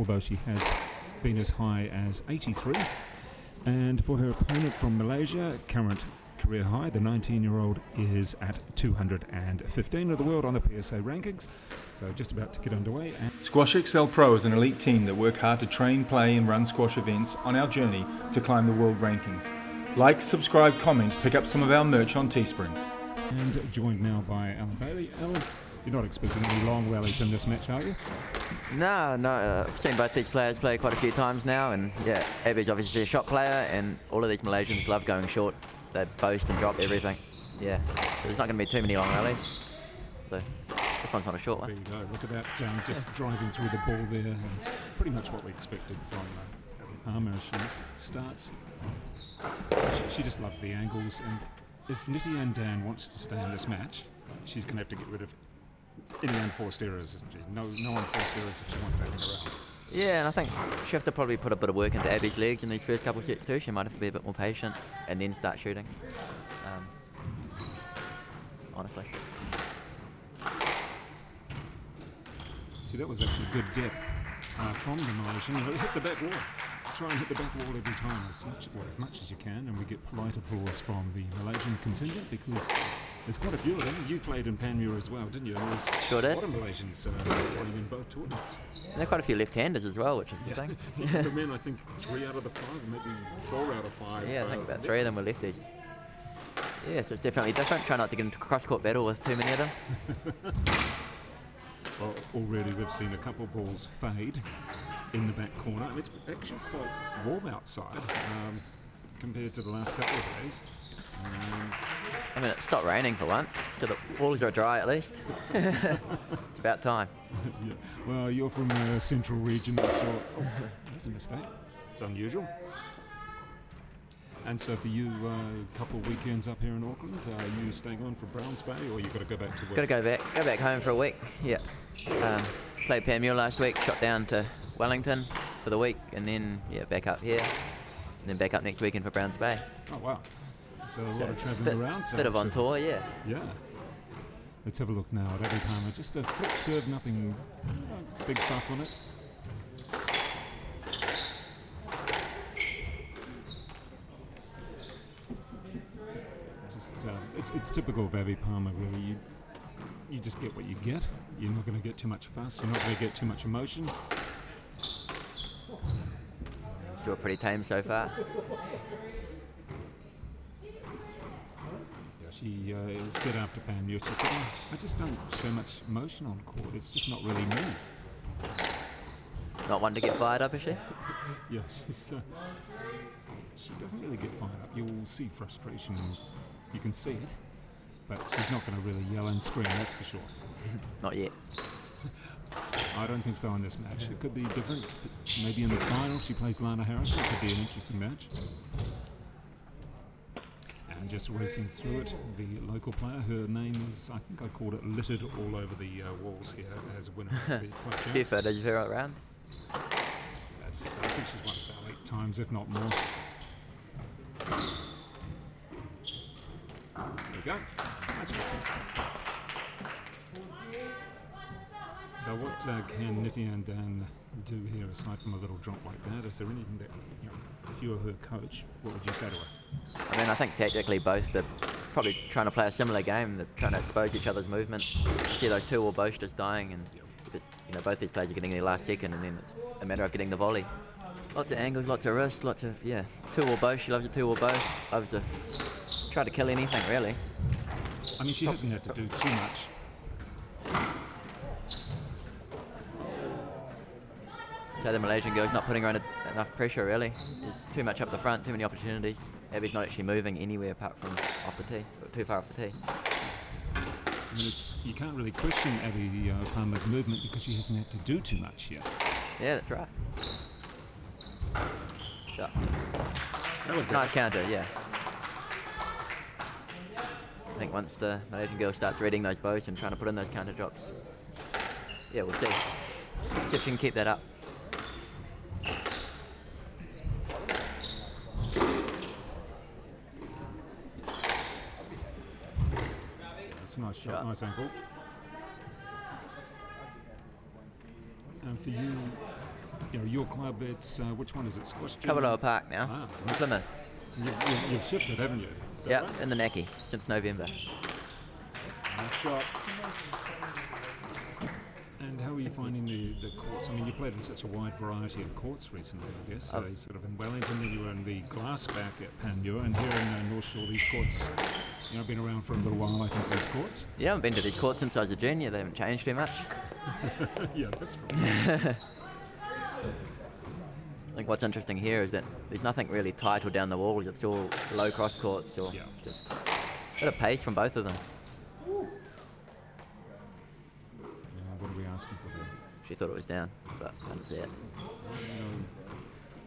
although she has been as high as 83. And for her opponent from Malaysia, current career high, the 19-year-old is at 215 of the world on the PSA rankings. So just about to get underway. Squash XL Pro is an elite team that work hard to train, play and run squash events on our journey to climb the world rankings. Like, subscribe, comment, pick up some of our merch on Teespring. And joined now by Alan Bailey. Alan, you're not expecting any long rallies in this match, are you? No, I've seen both these players play quite a few times now, and yeah, Abbie's obviously a shot player, and all of these Malaysians love going short. They boast and drop everything. Yeah, so there's not going to be too many long rallies. So this one's not a short one. There you go. Look at that, just driving through the ball there, and pretty much what we expected from Palmer as she starts. She just loves the angles, and if Nityanandan wants to stay in this match, she's going to have to get rid of any unforced errors, isn't she? No unforced errors if she wants to hang around. Yeah, and I think she'll have to probably put a bit of work into Abbie's legs in these first couple of sets too. She might have to be a bit more patient and then start shooting. Honestly. See, that was actually good depth from the Malaysian. Hit the back wall. Try and hit the back wall every time as much as you can, and we get polite applause from the Malaysian contingent because there's quite a few of them. You played in PALMER as well, didn't you? Sure did. A lot of Malaysians playing in both tournaments. And there are quite a few left-handers as well, which is the thing. The men, I think 3 out of the 5, maybe 4 out of 5. Yeah, I think about 3 of them were lefties. Yeah, so it's definitely different. Try not to get into cross-court battle with too many of them. Well, already we've seen a couple of balls fade in the back corner, and it's actually quite warm outside compared to the last couple of days. I mean, it stopped raining for once, so the balls are dry at least. It's about time. Yeah. Well, you're from a central region, I'm sure. Oh, that's a mistake. It's unusual. And so for you, a couple of weekends up here in Auckland, are you staying on for Browns Bay, or you've got to go back to work? Got to go back home for a week. Yeah. Played PALMER last week, shot down to Wellington for the week, and then back up here, and then back up next weekend for Browns Bay. Oh wow! So a lot of travelling around. Bit of on tour, yeah. Yeah. Let's have a look now at Abbie Palmer. Just a flick serve, nothing big fuss on it. It's typical of Abbie Palmer, really. You just get what you get. You're not going to get too much fuss. You're not going to get too much emotion. Still pretty tame so far. Yeah, she said after PALMER, she said, I just don't show much emotion on court. It's just not really me. Not one to get fired up, is she? Yeah, she doesn't really get fired up. You'll see frustration, and you can see it. But she's not going to really yell and scream, that's for sure. Not yet. I don't think so in this match. It could be different. Maybe in the final she plays Lana Harris. It could be an interesting match. And just racing through it, the local player, her name is, I think I called it littered all over the walls here as a winner of the club champs. Few photos of her around. I think she's won about 8 times, if not more. There we go. That's good. So what can Nityanandan do here aside from a little drop like that? Is there anything that, if you were her coach, what would you say to her? I mean, I think tactically both are probably trying to play a similar game. They're trying to expose each other's movement. See those 2 wall boasters dying, and both these players are getting their last second, and then it's a matter of getting the volley. Lots of angles, lots of wrists, lots of 2 wall boast. She loves a 2 wall boast. Loves to try to kill anything really. I mean, she hasn't had to do too much. So the Malaysian girl's not putting her under enough pressure really. There's too much up the front, too many opportunities. Abbie's not actually moving anywhere apart from off the tee, too far off the tee. I mean, you can't really question Abbie Palmer's movement because she hasn't had to do too much here. Yeah, that's right. Shot. That was nice counter, yeah. I think once the Malaysian girl starts reading those bows and trying to put in those counter drops, we'll see. See if she can keep that up. That's a nice shot, nice angle. And for you, your club, it's which one is it? Squash Gym? Coverloa Park now. Ah, In right. Plymouth. You've shifted, haven't you? Is that Yep, right? in the Naki since November. Nice shot. And how are you finding the courts? I mean, you played in such a wide variety of courts recently, I guess. I've- Sort of in Wellington, then you were in the glass back at Panmure, and here in North Shore, these courts, been around for a little while, I think, these courts. Yeah, I haven't been to these courts since I was a junior. They haven't changed too much. Yeah, that's right. I think what's interesting here is that there's nothing really titled down the walls. It's all low cross courts or Yeah. just a bit of pace from both of them. What are we asking for there? She thought it was down, but I didn't see it.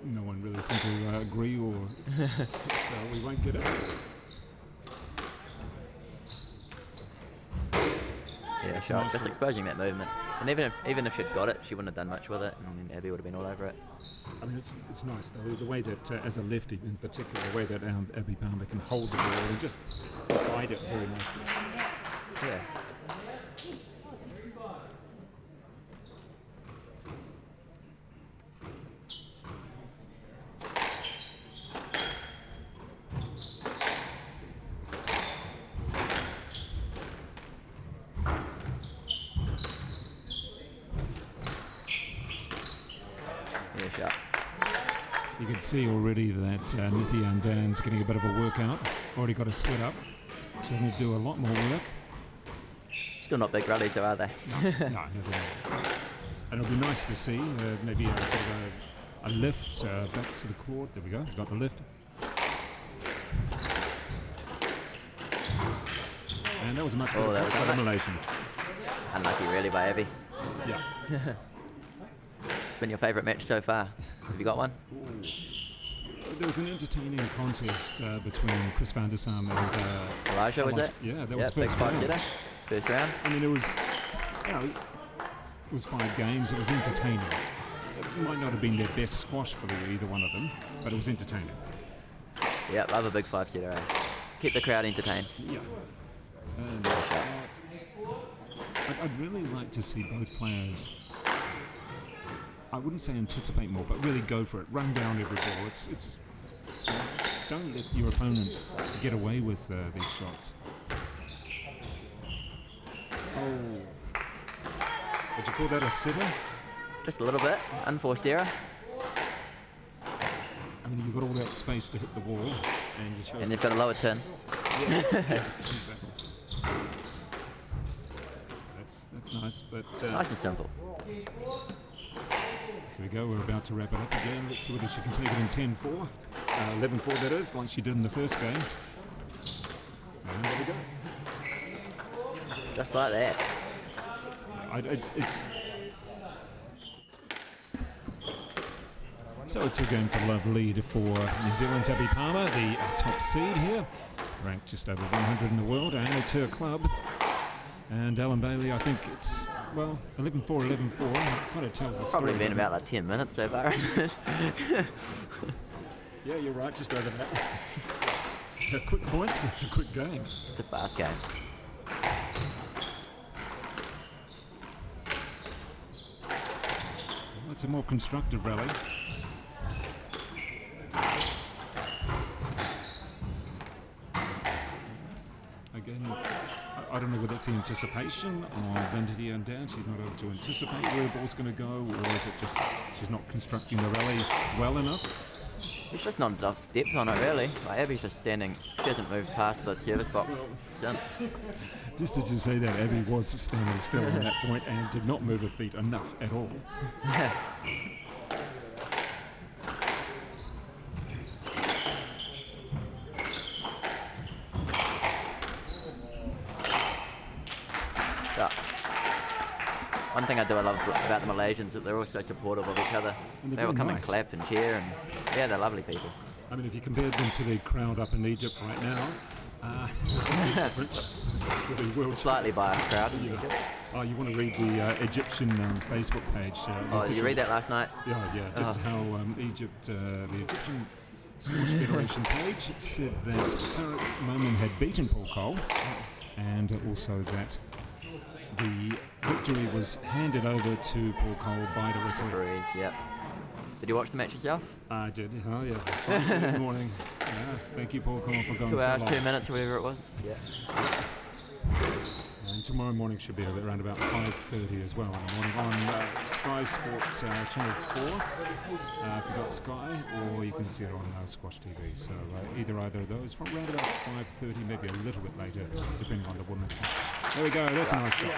No one really seemed to agree, or so we won't get it. Yeah, It's sure. nice Just to- exposing that movement. And even if she'd got it, she wouldn't have done much with it, and then Abbie would have been all over it. I mean, it's nice though, the way that, as a lefty in particular, the way that Abbie Palmer can hold the ball and just guide it very nicely. Yeah. Yeah, sure. You can see already that Nityanandan's getting a bit of a workout. Already got a sweat up. She's going to do a lot more work. Still not big rallies though, are they? No, never mind. And it'll be nice to see maybe a bit of a lift back to the court. There we go. Got the lift. And that was a much better that was unlucky. elimination. Unlucky really by Abbie. Yeah. It's been your favourite match so far. Have you got one? There was an entertaining contest between Chris van der Sam and Elijah, was Elijah. it? Yeah, that was big first five round. hitter. First round. I mean, it was 5 games. It was entertaining. It might not have been their best squash for either one of them, but it was entertaining. Yeah, love a big five hitter. Eh? Keep the crowd entertained. Yeah. And, I'd really like to see both players, I wouldn't say anticipate more, but really go for it. Run down every ball. It's don't let your opponent get away with these shots. Oh. Would you call that a sitter? Just a little bit. Unforced error. I mean, you've got all that space to hit the wall, and you chose. And they've got a lower tin. Exactly. That's nice, but Nice and simple. here we go. We're about to wrap it up again. Let's see whether she can take it in 10-4, 11-4 that is, like she did in the first game. And there we go. Just like that. It's so a 2-game-to-love lead for New Zealand's Abbie Palmer, the top seed here, ranked just over 100 in the world, and it's her club. And Alan Bailey, I think it's, 11-4, 11-4. Kind of tells the story. Probably been doesn't about like 10 minutes so far, isn't it? it? Yeah, you're right, just over that. Quick points, it's a quick game. It's a fast game. Well, it's a more constructive rally. Again, I don't know whether it's the anticipation of Nityanandan. She's not able to anticipate where the ball's going to go, or is it just she's not constructing the rally well enough? There's just not enough depth on it, really. Like Abbie's just standing. She hasn't moved past the service box since. Just as you say that, Abbie was standing still on that point and did not move her feet enough at all. But one thing I love about the Malaysians is that they're all so supportive of each other. And they're They will very come and nice. clap and cheer, and yeah, they're lovely people. I mean, if you compared them to the crowd up in Egypt right now, there's a big difference for the world. Slightly biased crowd. Yeah. Oh, you want to read the Egyptian Facebook page? The Oh, did you official- read that last night? Yeah, just how Egypt, the Egyptian Squash Federation page said that Tariq Momin had beaten Paul Cole, and also that the victory was handed over to Paul Cole by the referee. Referees, yeah. Did you watch the match yourself? I did, oh yeah. 5:30 in the morning. Yeah, thank you, Paul Connell, for going 2 so hours, long. 2 minutes, or whatever it was. Yeah. And tomorrow morning should be around about 5:30 as well in the morning on Sky Sports Channel 4 if you've got Sky, or you can see it on Squash TV. So either of those from around about 5:30, maybe a little bit later, depending on the women's match. There we go, that's a nice shot.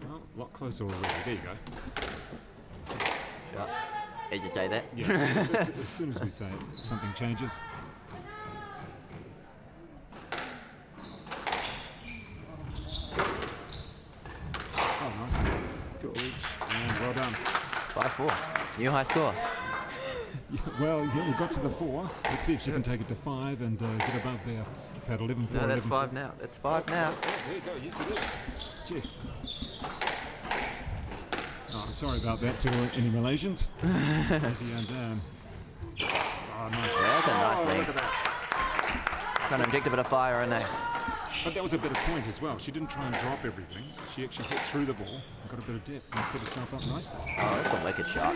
Well, a lot closer already. There you go. Shot. As you say that. Yeah, as soon as we say it, something changes. Oh, nice. Good reach. And well done. 5-4. New high score. Yeah, well, yeah, we got to the 4. Let's see if she can take it to 5 and get above there. We've had 11-4. No, that's 5 now. That's 5 now. Oh, there you go. Yes, it is. Gee. Oh, I'm sorry about that to any Malaysians. Oh, nice. Yeah, that's a nice length. Look at that. Trying to inject a bit of fire in there. But that was a better point as well. She didn't try and drop everything. She actually hit through the ball and got a bit of depth and set herself up nicely. Oh, that's a wicked shot.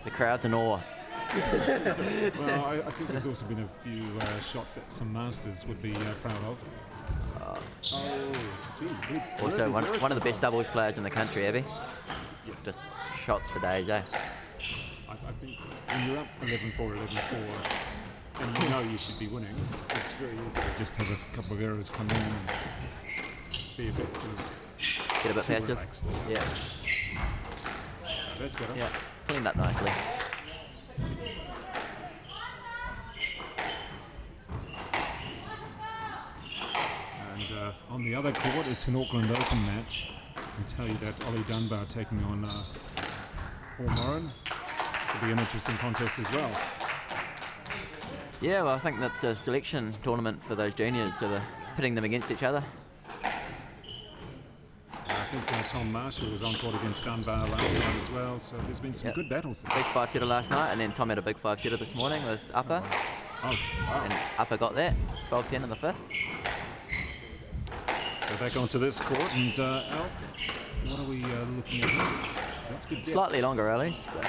The crowd's in awe. Well, I think there's also been a few shots that some masters would be proud of. Oh, gee. Also, one of the best doubles players in the country, Abbie. Yeah. Just shots for days, eh? I think when you're up 11-4, 11-4, and you know you should be winning, it's very easy to just have a couple of errors come in and be a bit sort of Get a bit too passive. relaxed. Yeah. That's better. Yeah. Cleaned up nicely. And on the other court, it's an Auckland Open match. I can tell you that Ollie Dunbar taking on Paul Moran. It'll be an interesting contest as well. Yeah, well, I think that's a selection tournament for those juniors, so they're pitting them against each other. I think Tom Marshall was on court against Dunbar last night as well, so there's been some good battles there. Big 5-shooter last night, and then Tom had a big 5-shooter this morning with Upper, Oh, wow. and Upper got that, 12-10 in the 5th. So back onto this court, and Al, what are we looking at here? That's good depth. Slightly longer rallies, but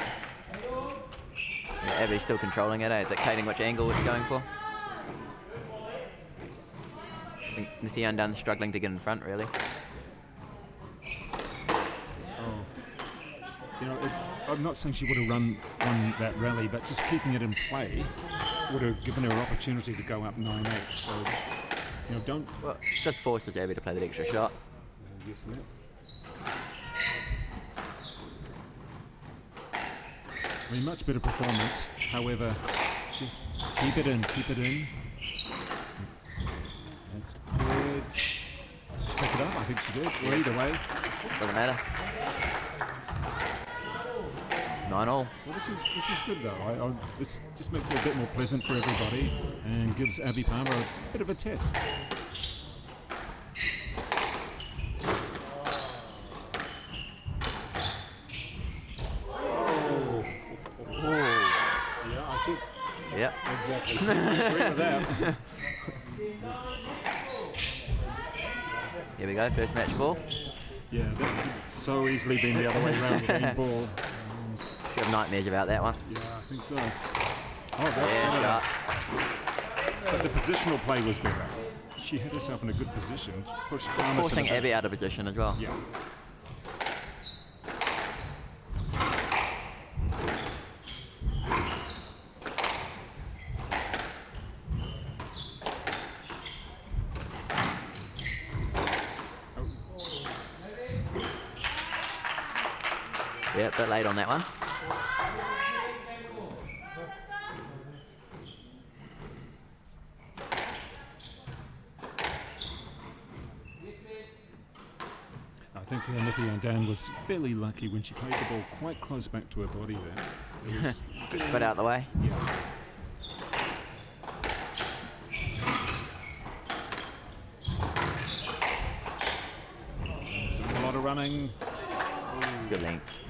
yeah, Abbie's still controlling it, dictating which angle it's going for. I think Nityanandan struggling to get in front, really. You know, I'm not saying she would have won that rally, but just keeping it in play would have given her an opportunity to go up 9-8. So, you know, don't... Well, just forces Abbie to play that extra shot. Yes, mate. I mean, much better performance. However, just keep it in, keep it in. That's good. Did she pick it up? I think she did. Well, either way. Doesn't matter. 9-all. Well, this is good though. This just makes it a bit more pleasant for everybody and gives Abbie Palmer a bit of a test. Yeah, I think Yep. exactly. Agree with that. Here we go, first match ball. Yeah, that could so easily been the other way around with any ball. You have nightmares about that one. Yeah, I think so. Oh, that's Yeah, better. shot. But the positional play was better. She had herself in a good position. Pushed Palmer to Forcing the back. Abbie out of position as well. Yeah. Yeah, a bit late on that one. I think Nityanandan was fairly lucky when she played the ball quite close back to her body there. It was, Bit out of the way. yeah. Doing a lot of running. It's good length.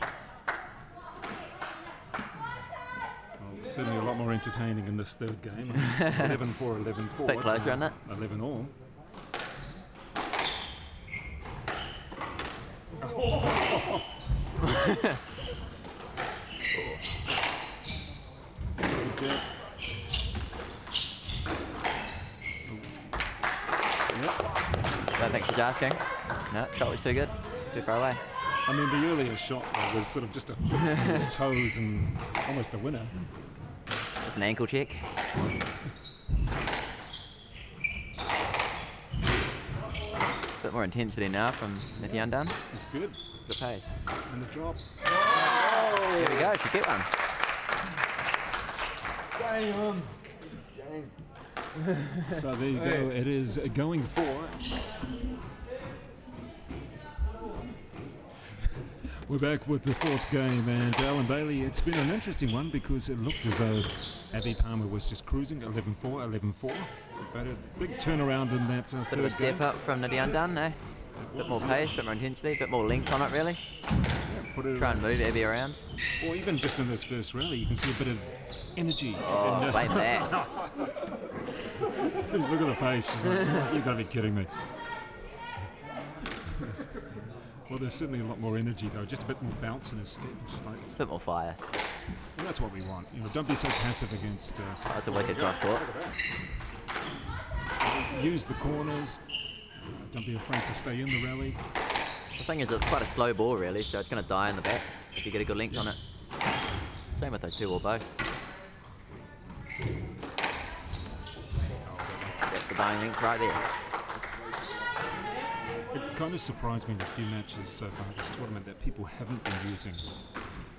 Well, certainly a lot more entertaining in this third game. 11-4, 11-4. Bit closer, isn't it? 11 all. Don't think she's asking. No, shot was too good. Too far away. I mean, the earlier shot was sort of just a flick on the toes and almost a winner. Just an ankle check. Bit more intensity now from Nityanandan. It's good. The pace. And the drop. There we go, she get one. Damn. So there you go. It is going for. We're back with the fourth game, and Alan Bailey, it's been an interesting one because it looked as though Abbie Palmer was just cruising 11-4, 11-4. But a big turnaround in that Bit of a third step game. up from Nityanandan, eh? Bit more pace, bit more intensity, bit more length on it really. Put it Try and move Abbie around. Or even just in this first rally, you can see a bit of energy. Oh, in, blame that. Look at the face. She's like, you've got to be kidding me. Yes. Well, there's certainly a lot more energy though, just a bit more bounce in her step. Just like, It's a bit more fire. and that's what we want. You know, don't be so passive against. That's a wicked cross court. Use the corners. Don't be afraid to stay in the rally. The thing is, it's quite a slow ball really, so it's going to die in the back if you get a good length on it. Same with those 2 wall boasts. That's the dying length right there. It kind of surprised me in a few matches so far this tournament that people haven't been using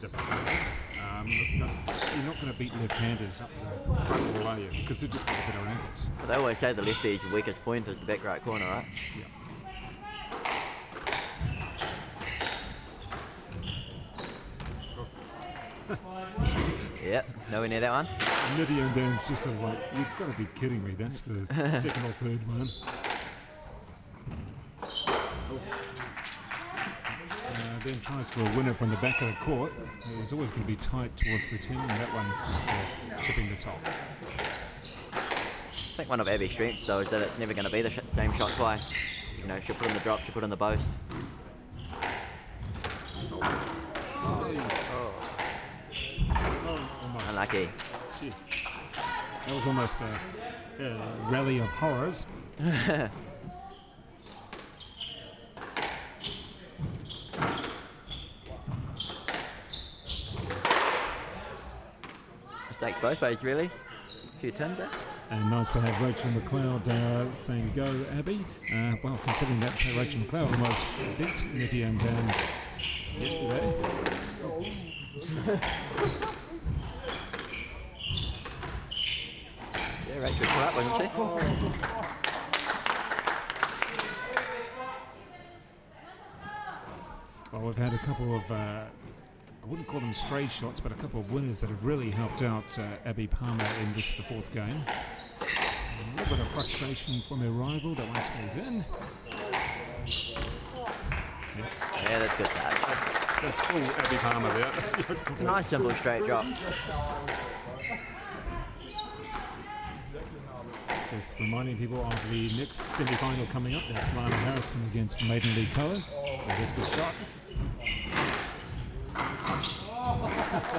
the back. You're not going to beat left-handers up the front wall, are you? Because they've just got better angles. But they always say the lefty's weakest point is the back right corner, right? Yep, nowhere near that one. Nityanandan's just sort of like, you've got to be kidding me. That's the second or third one. Then tries for a winner from the back of the court. It was always going to be tight towards the 10, and that one just chipping the top. I think one of Abbie's strengths though is that it's never going to be the same shot twice. You know, she'll put in the drop, she'll put in the boast. Almost. Unlucky. Gee. That was almost a rally of horrors. Mistakes both ways really. A few tins there. And nice to have Rachel McLeod saying go, Abbie. Well, considering that Rachel McLeod almost beat Nityanandan yesterday. Yeah, Rachel caught up, wasn't she? Well, we've had a couple of, I wouldn't call them stray shots, but a couple of winners that have really helped out Abbie Palmer in the fourth game. A little bit of frustration from her rival. That one stays in. Yeah, that's good touch. That's full Abbie Palmer there. It's a nice simple straight drop. Just reminding people of the next semi-final coming up. That's Lana Harrison against Maiden Lee Cohen. A discus shot.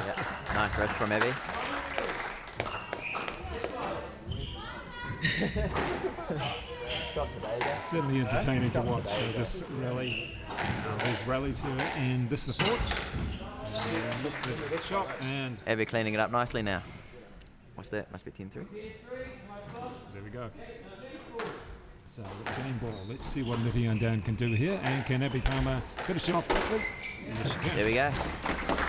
Yeah, nice rest from Abbie. Certainly entertaining to watch this rally. These rallies here, and this is the fourth. And look at the shot, and Abbie cleaning it up nicely now. What's that? Must be 10-3. there we go. So game ball. Let's see what Nityanandan can do here, and can Abbie Palmer finish it off quickly? Yes, she can. There we go.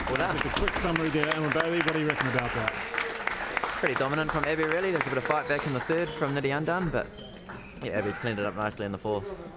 Well done. Just a quick summary there, Alan Bailey. What do you reckon about that? Pretty dominant from Abbie really. There's a bit of fight back in the third from Nityanandan, but yeah, Abbie's cleaned it up nicely in the fourth.